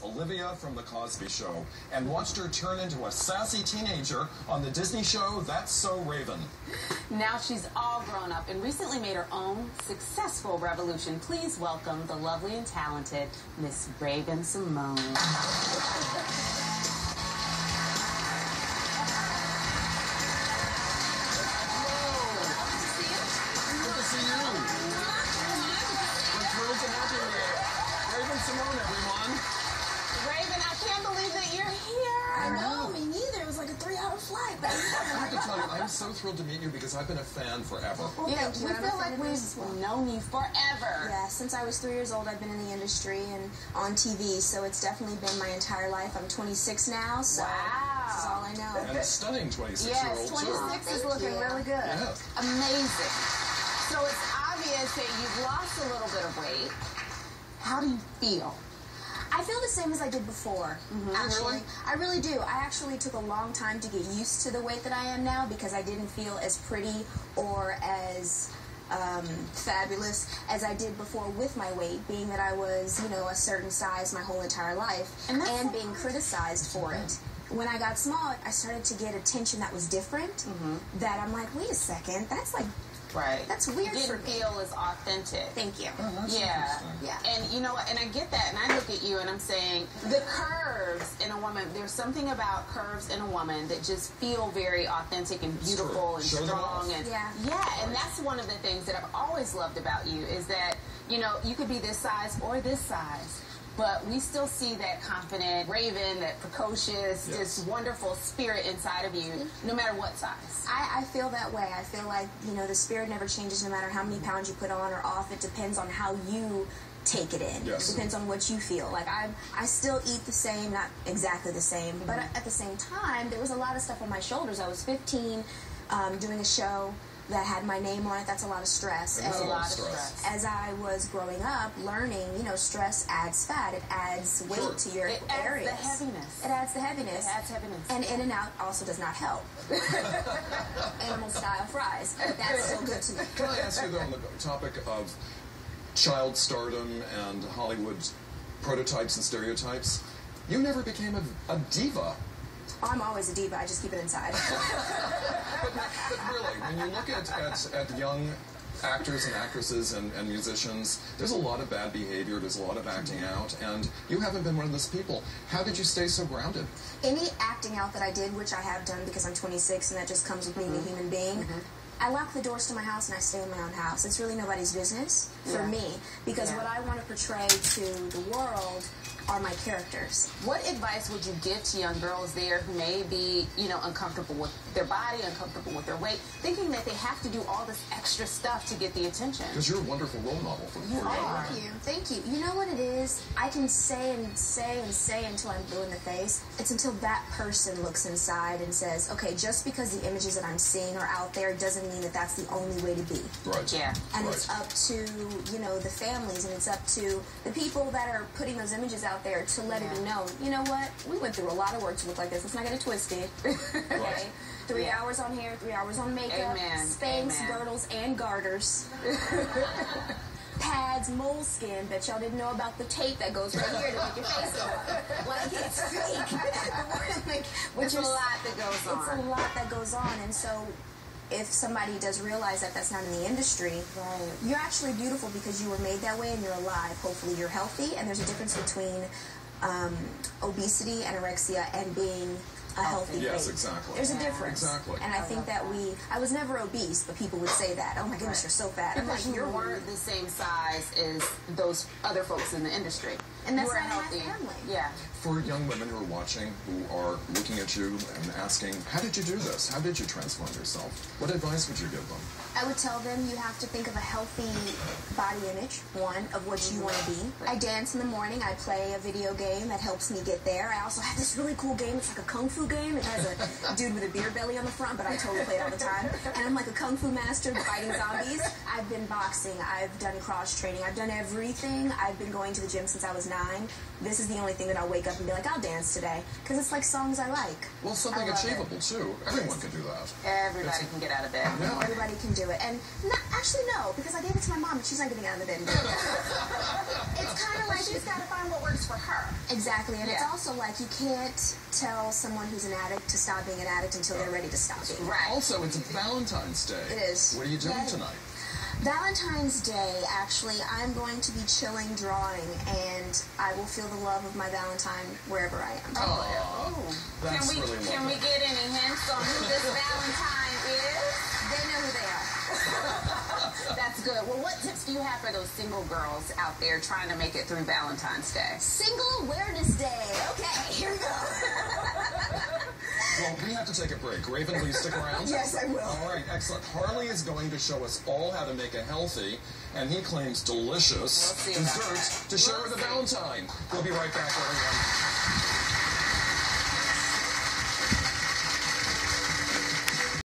Olivia from The Cosby Show, and watched her turn into a sassy teenager on the Disney show That's So Raven. Now she's all grown up and recently made her own successful revolution. Please welcome the lovely and talented Miss Raven-Symoné. Raven-Symoné, everyone. Raven, I can't believe that you're here. I know, me neither. It was like a 3-hour flight. I have to tell you, I'm so thrilled to meet you because I've been a fan forever. Well, Yeah, thank you. we I'm a feel fan like of yours as we've well. known you forever. Yeah, since I was 3 years old, I've been in the industry and on TV, so it's definitely been my entire life. I'm 26 now, so this is all I know. And a stunning 26-year-old, Yes, too. 26 is looking really good. Yes. Amazing. So it's obvious that you've lost a little bit of weight. How do you feel? I feel the same as I did before, actually. Really? I really do. I actually took a long time to get used to the weight that I am now because I didn't feel as pretty or as fabulous as I did before with my weight, being that I was, you know, a certain size my whole entire life and being criticized for it. When I got small, I started to get attention that was different, that I'm like, wait a second, that's like, Right. that's weird You for didn't me. feel as authentic. Thank you. Oh, that's Yeah. interesting. Yeah. And you know what? And I get that. And I look at you and I'm saying the curves in a woman, there's something about curves in a woman that just feel very authentic and It's beautiful true. and Show them strong. off. And Yeah. and that's one of the things that I've always loved about you is that, you know, you could be this size or this size. But we still see that confident Raven, that precocious, this wonderful spirit inside of you, no matter what size. I feel that way. I feel like, you know, the spirit never changes no matter how many pounds you put on or off. It depends on how you take it in. Yes. It depends on what you feel. Like, I still eat the same, not exactly the same, but at the same time, there was a lot of stuff on my shoulders. I was 15, doing a show that had my name on it. That's a lot of stress. It is And a lot of stress. as I was growing up, learning, you know, stress adds fat. It adds weight to your It adds areas. the heaviness. It adds the heaviness. It adds heaviness. And in and out also does not help. Animal style fries. That's still good to me. Can I ask you, though, on the topic of child stardom and Hollywood prototypes and stereotypes, you never became a diva. I'm always a diva. I just keep it inside. But really, when you look at young actors and actresses and musicians, there's a lot of bad behavior, there's a lot of acting out, and you haven't been one of those people. How did you stay so grounded? Any acting out that I did, which I have done because I'm 26 and that just comes with being a human being, I lock the doors to my house and I stay in my own house. It's really nobody's business for me because what I want to portray to the world are my characters. What advice would you give to young girls there who may be, you know, uncomfortable with their body, uncomfortable with their weight, thinking that they have to do all this extra stuff to get the attention? Because you're a wonderful role model for young are. women. Thank you. You know what it is? I can say and say and say until I'm blue in the face. It's until that person looks inside and says, okay, just because the images that I'm seeing are out there doesn't mean that that's the only way to be. Right. Yeah. And Right. it's up to, you know, the families and it's up to the people that are putting those images out there to let it be known. You know what? We went through a lot of work to look like this. Let's not get it twisted. Okay? 3 hours on hair, 3 hours on makeup, Amen. Spanx, Amen. girdles, and garters. Pads, moleskin. Bet y'all didn't know about the tape that goes right here to make your face look like it's fake. Like, There's a lot that goes it's a on. lot that goes on, and so if somebody does realize that that's not in the industry, you're actually beautiful because you were made that way and you're alive. Hopefully you're healthy, and there's a difference between obesity, anorexia, and being a healthy Yes, weight. exactly. There's a difference. Exactly. And I think that I was never obese, but people would say that. Oh my goodness, you're so fat. I'm like, Because you you're weren't the same size as those other folks in the industry. And that's you were not in my healthy. family. Yeah. For young women who are watching, who are looking at you and asking, how did you do this? How did you transform yourself? What advice would you give them? I would tell them you have to think of a healthy body image, one, of what you want to be. I dance in the morning. I play a video game that helps me get there. I also have this really cool game. It's like a kung fu game. It has a dude with a beer belly on the front, but I totally play it all the time. And I'm like a kung fu master fighting zombies. I've been boxing. I've done cross training. I've done everything. I've been going to the gym since I was 9, this is the only thing that I'll wake up and be like, I'll dance today. Because it's like songs I like. Well, something achievable, too. Everyone can do that. Everybody can get out of bed. Yeah. Everybody can do it. And actually, no, because I gave it to my mom and she's not getting out of the bed and doing it. It's kind of like she's got to find what works for her. Exactly. And it's also like you can't tell someone who's an addict to stop being an addict until they're ready to stop being. Right. Also, it's Valentine's Day. It is. What are you doing tonight? Valentine's Day, actually, I'm going to be chilling, drawing, and I will feel the love of my Valentine wherever I am. That's really lovely. Can we get any hints on who this Valentine is? They know who they are. That's good. Well, what tips do you have for those single girls out there trying to make it through Valentine's Day? Single Awareness Day. Okay, here we go. Well, we have to take a break. Raven, will you stick around? Yes, I will. All right, excellent. Harley is going to show us all how to make a healthy, and he claims delicious dessert to share with a Valentine. We'll be right back, everyone.